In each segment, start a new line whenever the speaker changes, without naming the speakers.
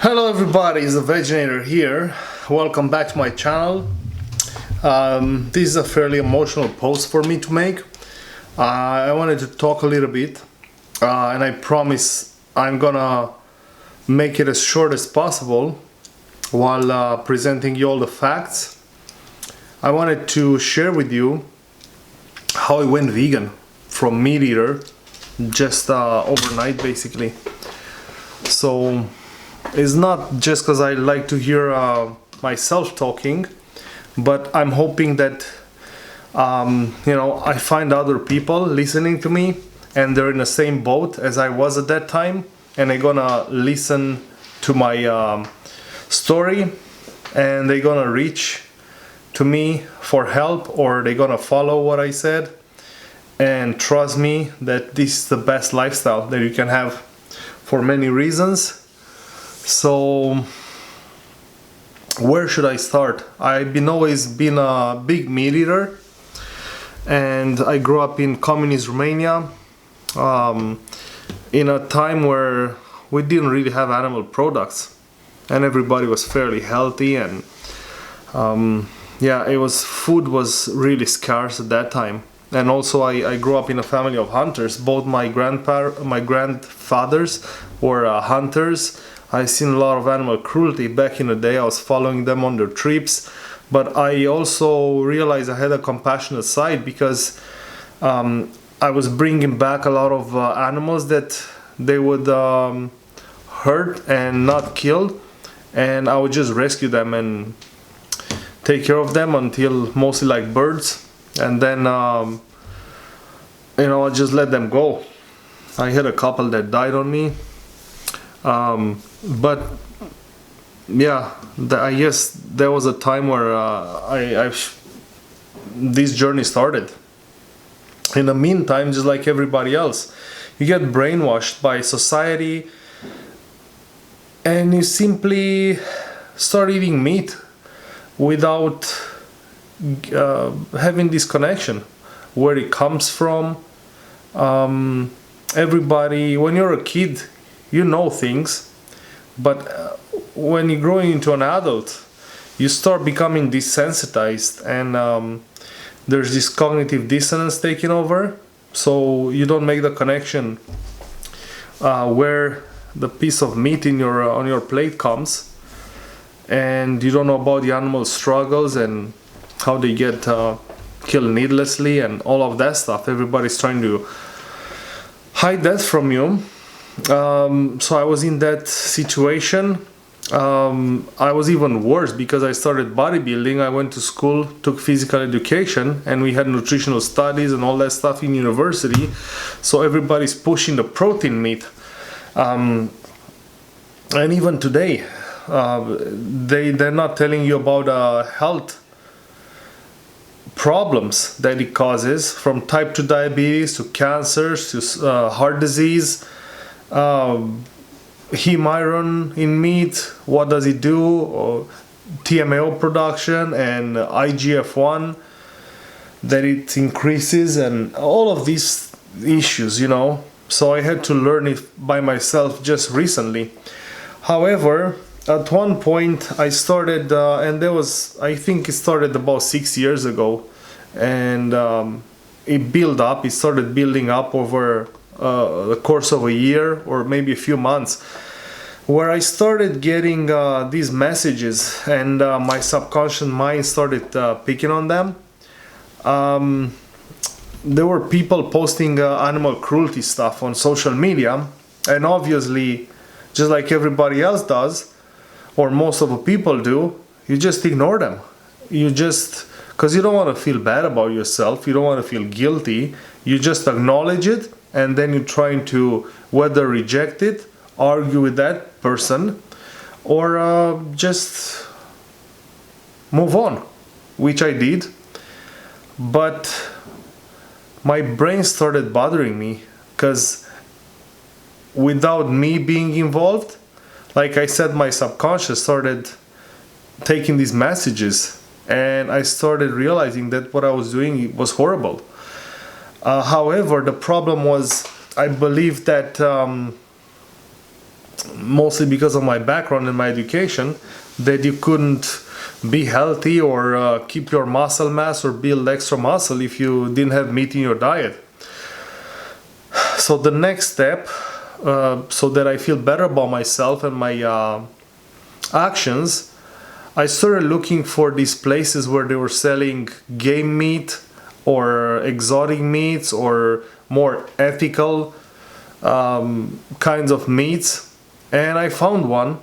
Hello everybody, it's the Veginator here. Welcome back to my channel. This is a fairly emotional post for me to make. I wanted to talk a little bit and I promise I'm gonna make it as short as possible while presenting you all the facts. I wanted to share with you how I went vegan from meat eater just overnight basically. So it's not just because I like to hear myself talking, but I'm hoping that I find other people listening to me and they're in the same boat as I was at that time, and they're gonna listen to my story and they're gonna reach to me for help, or they're gonna follow what I said and trust me that this is the best lifestyle that you can have for many reasons. So where should I start? I've always been a big meat eater, and I grew up in communist Romania in a time where we didn't really have animal products and everybody was fairly healthy, and food was really scarce at that time. And also I grew up in a family of hunters. Both my grandfathers were hunters. I seen a lot of animal cruelty back in the day. I was following them on their trips, but I also realized I had a compassionate side because I was bringing back a lot of animals that they would hurt and not kill, and I would just rescue them and take care of them until mostly like birds, and then I just let them go. I had a couple that died on me. But yeah, I guess there was a time where this journey started. In the meantime, just like everybody else, you get brainwashed by society and you simply start eating meat without having this connection, where it comes from. Everybody, when you're a kid, you know things, but when you're growing into an adult, you start becoming desensitized, and there's this cognitive dissonance taking over, so you don't make the connection where the piece of meat in on your plate comes, and you don't know about the animal struggles and how they get killed needlessly and all of that stuff. Everybody's trying to hide that from you. So I was in that situation. I was even worse because I started bodybuilding. I went to school, took physical education, and we had nutritional studies and all that stuff in university. So everybody's pushing the protein meat. And even today, they're not telling you about health problems that it causes, from type 2 diabetes to cancers to heart disease. Heme iron in meat, what does it do? TMAO production and IGF-1 that it increases, and all of these issues, So I had to learn it by myself just recently. However, at one point I started, and I think it started about 6 years ago, and it started building up over the course of a year or maybe a few months, where I started getting these messages, and my subconscious mind started picking on them. There were people posting animal cruelty stuff on social media, and obviously, just like everybody else does, or most of the people do, you just ignore them. Because you don't want to feel bad about yourself, you don't want to feel guilty, you just acknowledge it, and then you're trying to whether reject it, argue with that person, or just move on, which I did. But my brain started bothering me, because without me being involved, like I said, my subconscious started taking these messages, and I started realizing that what I was doing was horrible. However, the problem was, I believe that mostly because of my background and my education, that you couldn't be healthy or keep your muscle mass or build extra muscle if you didn't have meat in your diet. So the next step, so that I feel better about myself and my actions, I started looking for these places where they were selling game meat or exotic meats or more ethical kinds of meats, and I found one,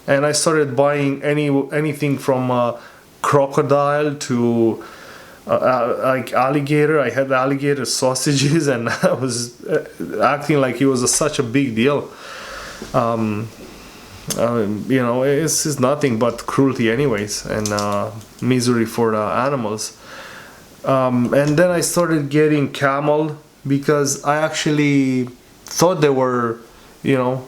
and I started buying anything from crocodile to like alligator. I had alligator sausages, and I was acting like it was such a big deal. You know, it's nothing but cruelty anyways, and misery for the animals. And then I started getting camel because I actually thought they were, you know,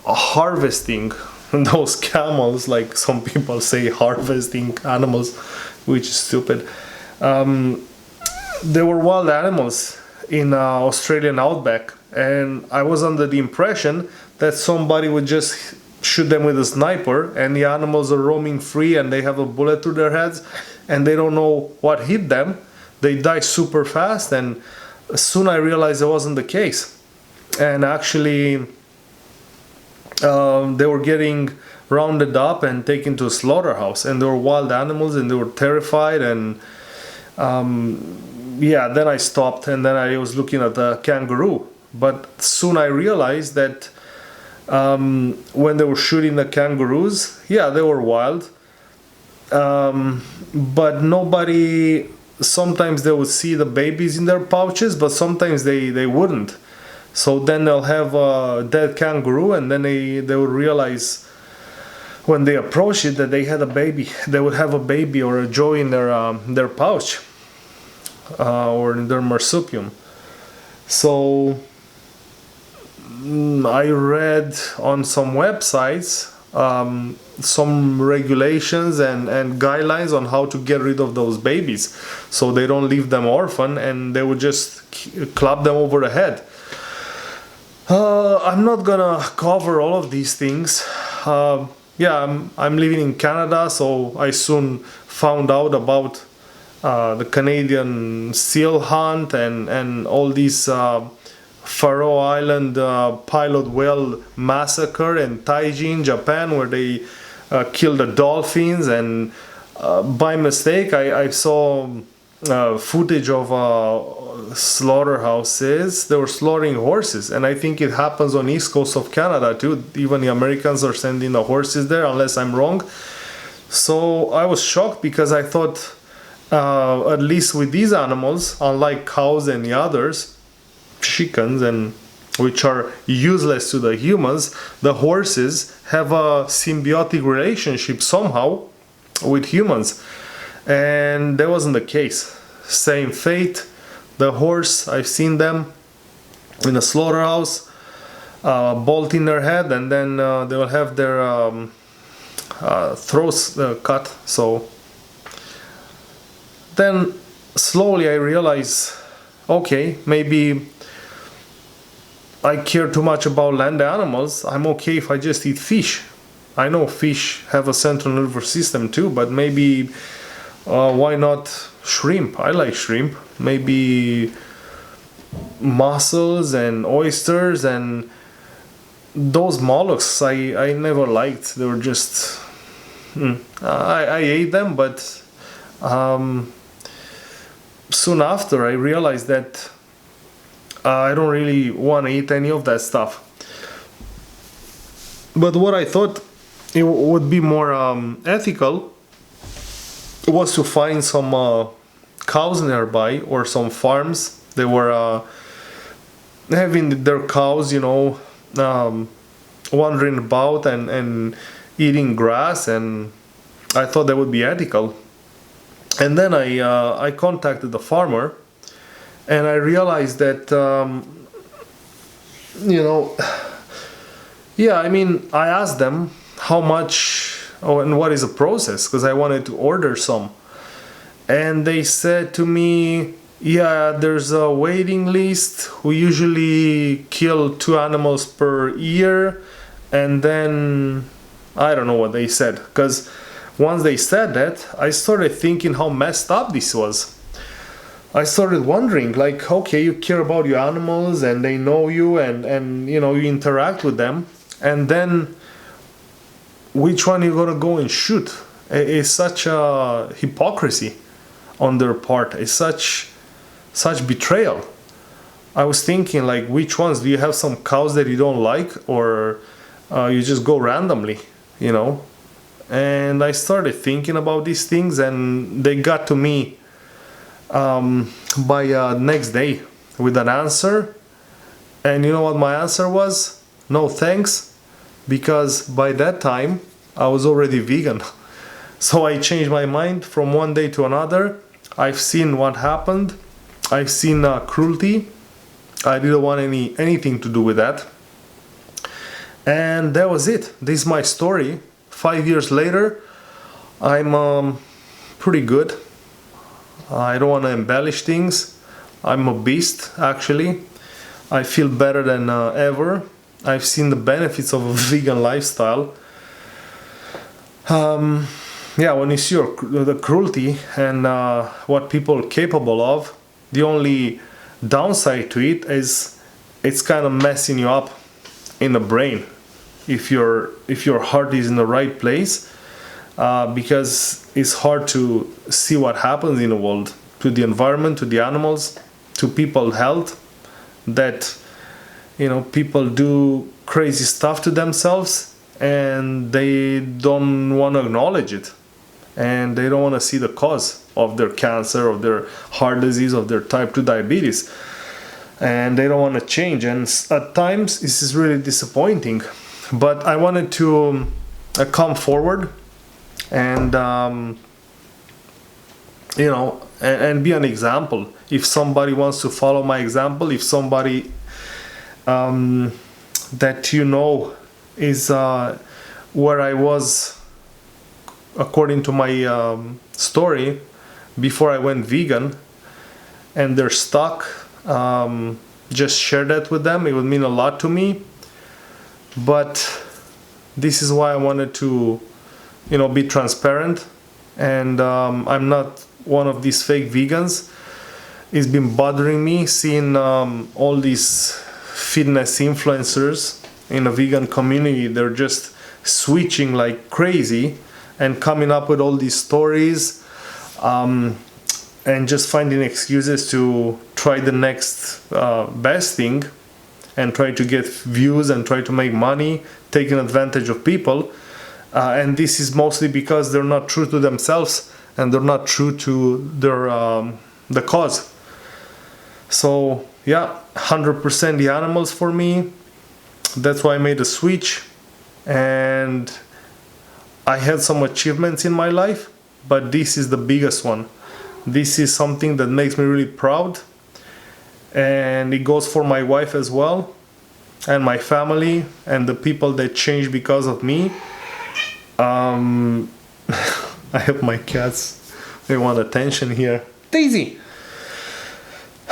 harvesting those camels, like some people say, harvesting animals, which is stupid. They were wild animals in Australian outback, and I was under the impression that somebody would just shoot them with a sniper, and the animals are roaming free and they have a bullet through their heads and they don't know what hit them. They die super fast, and soon I realized it wasn't the case. And actually they were getting rounded up and taken to a slaughterhouse, and they were wild animals and they were terrified. And yeah, then I stopped, and then I was looking at the kangaroo. But soon I realized that when they were shooting the kangaroos, yeah, they were wild, but nobody, sometimes they would see the babies in their pouches, but sometimes they wouldn't. So then they'll have a dead kangaroo, and then they would realize when they approach it that they had a baby. They would have a baby or a joy in their pouch or in their marsupium. So I read on some websites some regulations and guidelines on how to get rid of those babies, so they don't leave them orphan and they would just club them over the head. I'm not gonna cover all of these things. Yeah, I'm living in Canada, so I soon found out about the Canadian seal hunt and all these Faroe Island pilot whale massacre in Taiji in Japan, where they killed the dolphins. And by mistake I saw footage of slaughterhouses. They were slaughtering horses, and I think it happens on east coast of Canada too. Even the Americans are sending the horses there, unless I'm wrong. So I was shocked, because I thought at least with these animals, unlike cows and the others, chickens, and which are useless to the humans, the horses have a symbiotic relationship somehow with humans, and that wasn't the case. Same fate. The horse, I've seen them in a slaughterhouse, bolt in their head, and then they will have their throats cut. So then slowly I realize, okay, maybe I care too much about land animals. I'm okay if I just eat fish. I know fish have a central nervous system too, but maybe why not shrimp? I like shrimp. Maybe mussels and oysters and those mollusks I never liked. They were just I ate them, but soon after I realized that I don't really want to eat any of that stuff. But what I thought it would be more ethical was to find some cows nearby, or some farms. They were having their cows, you know, wandering about and eating grass, and I thought that would be ethical. And then I contacted the farmer, and I realized that you know, yeah, I mean, I asked them how much and what is the process, because I wanted to order some, and they said to me Yeah, there's a waiting list. We usually kill 2 animals per year, and then I don't know what they said. Because once they said that, I started thinking how messed up this was. I started wondering, like, okay, you care about your animals and they know you, and you know, you interact with them, and then which one you gonna go and shoot? It's such a hypocrisy on their part. It's such betrayal. I was thinking, like, which ones do you have? Some cows that you don't like, or you just go randomly, you know? And I started thinking about these things, and they got to me by next day with an answer. And you know what my answer was? No thanks, because by that time I was already vegan. So I changed my mind from one day to another. I've seen what happened. I've seen cruelty. I didn't want anything to do with that. And that was it. This is my story. 5 years later, I'm pretty good. I don't want to embellish things. I'm a beast, actually. I feel better than ever. I've seen the benefits of a vegan lifestyle. Yeah, when you see the cruelty and what people are capable of, the only downside to it is it's kind of messing you up in the brain if your heart is in the right place, because it's hard to see what happens in the world, to the environment, to the animals, to people's health, that, you know, people do crazy stuff to themselves and they don't want to acknowledge it, and they don't want to see the cause of their cancer, of their heart disease, of their type 2 diabetes, and they don't want to change. And at times this is really disappointing, but I wanted to come forward and you know, and be an example. If somebody wants to follow my example, if somebody that you know is where I was according to my story before I went vegan, and they're stuck, just share that with them. It would mean a lot to me. But this is why I wanted to, you know, be transparent. And I'm not one of these fake vegans. It's been bothering me seeing all these fitness influencers in the vegan community. They're just switching like crazy and coming up with all these stories, and just finding excuses to try the next best thing and try to get views and try to make money, taking advantage of people. And this is mostly because they're not true to themselves and they're not true to their the cause. So yeah, 100% the animals for me. That's why I made a switch, and I had some achievements in my life, but this is the biggest one. This is something that makes me really proud, and it goes for my wife as well, and my family, and the people that changed because of me. I have my cats, they want attention here. Daisy!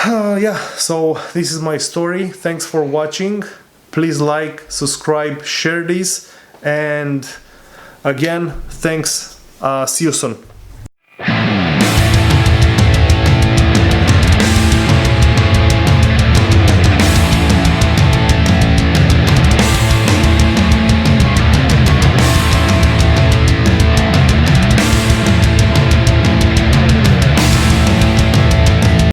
Yeah, so this is my story. Thanks for watching. Please like, subscribe, share this, and again, thanks. See you soon.